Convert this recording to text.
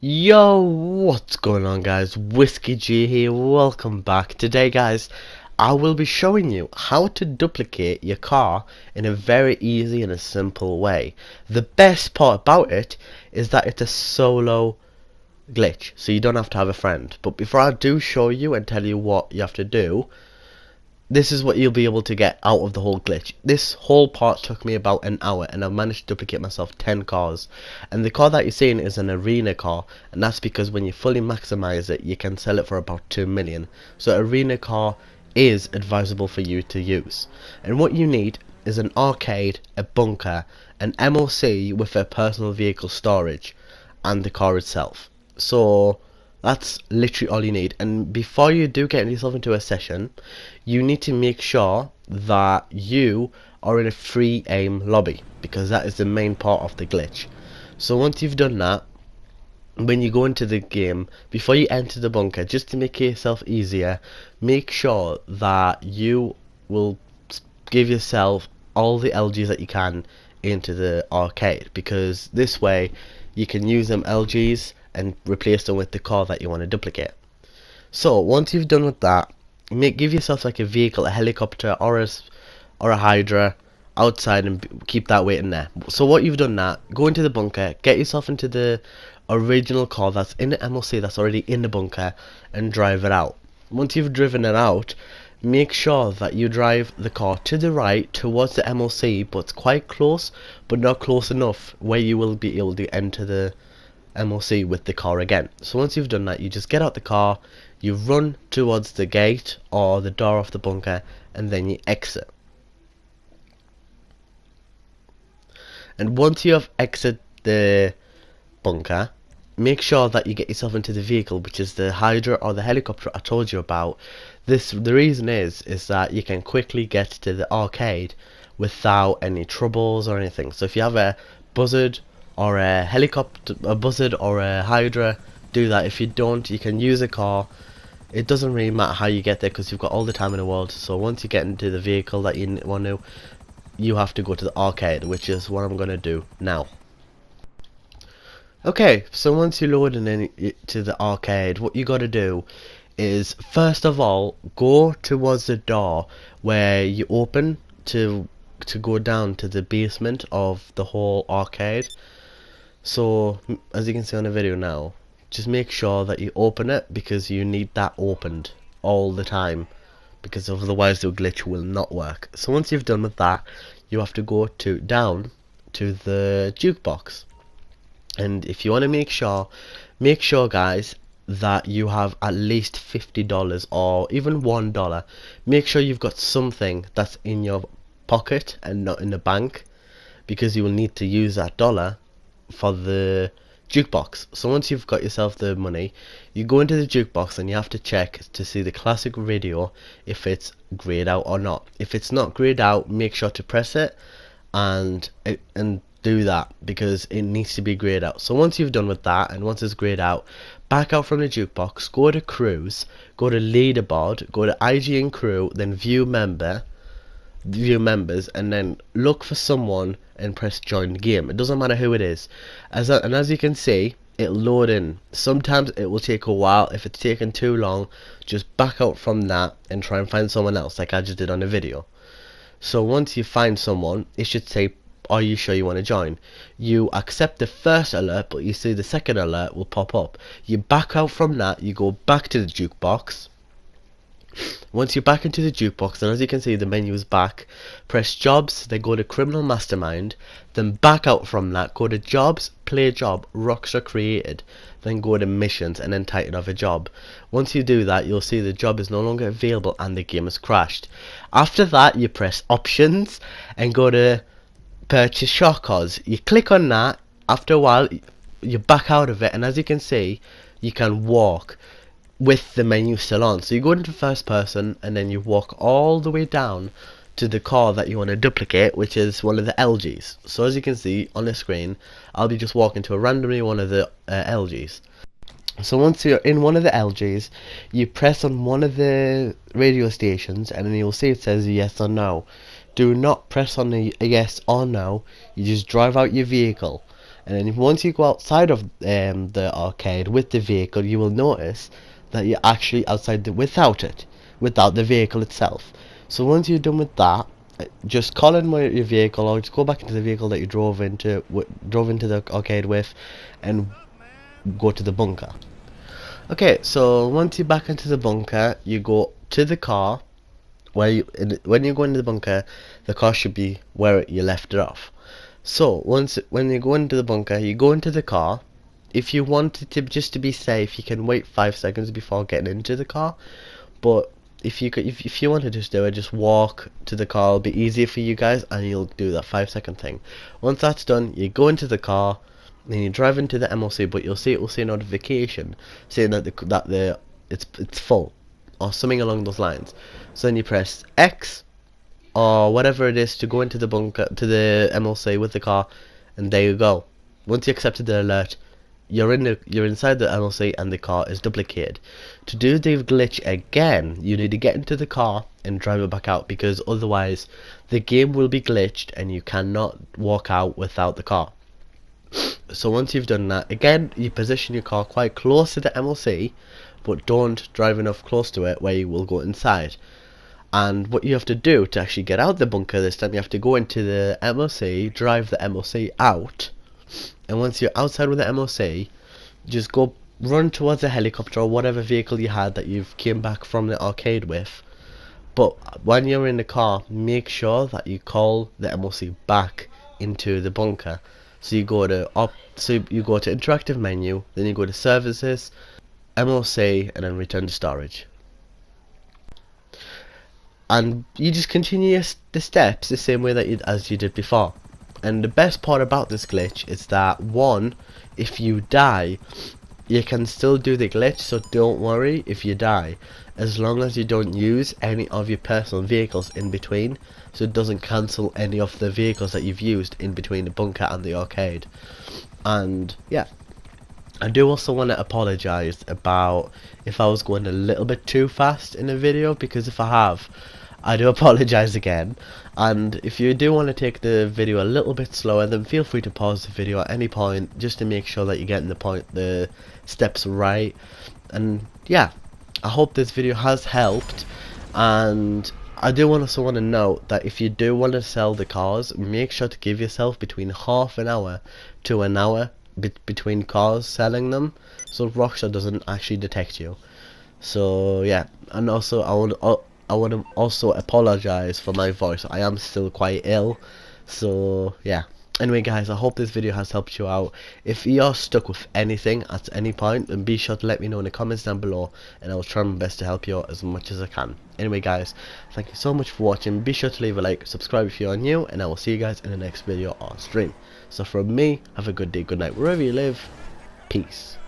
Yo, what's going on guys? Whiskey G here, welcome back. Today guys, I will be showing you how to duplicate your car in a very easy and a simple way. The best part about it is that it's a solo glitch, so you don't have to have a friend. But before I do show you and tell you what you have to do, this is what you'll be able to get out of the whole glitch. This whole part took me about an hour and I've managed to duplicate myself 10 cars. And the car that you're seeing is an arena car, and that's because when you fully maximize it you can sell it for about 2 million. So arena car is advisable for you to use. And what you need is an arcade, a bunker, an MOC with a personal vehicle storage, and the car itself. So that's literally all you need. And before you do get yourself into a session, you need to make sure that you are in a free aim lobby, because that is the main part of the glitch. So once you've done that, when you go into the game, before you enter the bunker, just to make yourself easier, make sure that you will give yourself all the LGs that you can into the arcade, because this way you can use them LGs and replace them with the car that you want to duplicate. So once you've done with that, give yourself like a vehicle, a helicopter or a hydra outside, and keep that waiting there. So what you've done now, go into the bunker, get yourself into the original car that's in the MLC that's already in the bunker, and drive it out. Once you've driven it out, make sure that you drive the car to the right towards the MLC, but quite close, but not close enough where you will be able to enter the MLC with the car again. So once you've done that, you just get out the car, you run towards the gate or the door of the bunker, and then you exit. And once you have exited the bunker, make sure that you get yourself into the vehicle, which is the hydra or the helicopter I told you about. The reason is that you can quickly get to the arcade without any troubles or anything. So if you have a buzzard or a helicopter, a buzzard or a hydra, do that. If you don't, you can use a car. It doesn't really matter how you get there, because you've got all the time in the world. So once you get into the vehicle that you want to, you have to go to the arcade, which is what I'm going to do now. Okay, so once you load into the arcade, what you got to do is, first of all, go towards the door where you open to go down to the basement of the whole arcade. So as you can see on the video now, just make sure that you open it, because you need that opened all the time, because otherwise the glitch will not work. So once you've done with that, you have to go down to the jukebox. And if you want to make sure guys, that you have at least $50 or even $1. Make sure you've got something that's in your pocket and not in the bank, because you will need to use that dollar for the jukebox. So once you've got yourself the money, you go into the jukebox and you have to check to see the classic radio if it's grayed out or not. If it's not grayed out, make sure to press it and do that, because it needs to be grayed out. So once you've done with that, and once it's grayed out, back out from the jukebox, go to crews, go to leaderboard, go to IG and crew, then view members, and then look for someone and press join the game. It doesn't matter who it is. As you can see, it'll load in. Sometimes it will take a while. If it's taking too long, just back out from that and try and find someone else, like I just did on the video. So once you find someone, it should say, are you sure you want to join? You accept the first alert, but you see the second alert will pop up. You back out from that, you go back to the jukebox. Once you're back into the jukebox, and as you can see the menu is back, press jobs, then go to criminal mastermind, then back out from that, go to jobs, play job, Rockstar created, then go to missions, and then title of a job. Once you do that, you'll see the job is no longer available and the game has crashed. After that, you press options and go to purchase shortcuts. You click on that. After a while you back out of it, and as you can see, you can walk with the menu still on. So you go into first person, and then you walk all the way down to the car that you want to duplicate, which is one of the LGs. So as you can see on the screen, I'll be just walking to a randomly one of the LGs. So once you're in one of the LGs, you press on one of the radio stations, and then you'll see it says yes or no. Do not press on the yes or no. You just drive out your vehicle, and then once you go outside of the arcade with the vehicle, you will notice that you're actually outside without the vehicle itself. So once you're done with that, just call in your vehicle, or just go back into the vehicle that you drove into the arcade with, and go to the bunker. Okay, so once you're back into the bunker, you go to the car. When you go into the bunker, the car should be where you left it off. So when you go into the bunker, you go into the car. If you wanted to just to be safe, you can wait 5 seconds before getting into the car. But if you want to just do it, just walk to the car. It'll be easier for you guys, and you'll do that 5 second thing. Once that's done, you go into the car, then you drive into the MLC. But it will say a notification saying that it's full, or something along those lines. So then you press X or whatever it is to go into the bunker, to the MLC with the car, and there you go. Once you accepted the alert, you're inside the MLC and the car is duplicated. To do the glitch again, you need to get into the car and drive it back out, because otherwise the game will be glitched and you cannot walk out without the car. So once you've done that, again, you position your car quite close to the MLC, but don't drive enough close to it where you will go inside. And what you have to do to actually get out the bunker this time, you have to go into the MLC, drive the MLC out, and once you're outside with the MLC, just go run towards a helicopter or whatever vehicle you had that you've came back from the arcade with. But when you're in the car, make sure that you call the MLC back into the bunker. So you go to interactive menu, then you go to services, MLC, and then return to storage. And you just continue the steps the same way as you did before. And the best part about this glitch is that, one, if you die, you can still do the glitch, so don't worry if you die, as long as you don't use any of your personal vehicles in between, so it doesn't cancel any of the vehicles that you've used in between the bunker and the arcade. And yeah, I do also want to apologise about if I was going a little bit too fast in the video, because if I have, I do apologise again. And if you do want to take the video a little bit slower, then feel free to pause the video at any point, just to make sure that you're getting the steps right. And yeah, I hope this video has helped. And I do also want to note that if you do want to sell the cars, make sure to give yourself between half an hour to an hour between cars selling them, so Rockstar doesn't actually detect you. So yeah, and also I want to also apologize for my voice. I am still quite ill, so yeah. Anyway guys, I hope this video has helped you out. If you are stuck with anything at any point, then be sure to let me know in the comments down below, and I will try my best to help you out as much as I can. Anyway guys, thank you so much for watching. Be sure to leave a like, subscribe if you are new, and I will see you guys in the next video or stream. So from me, have a good day, good night, wherever you live. Peace.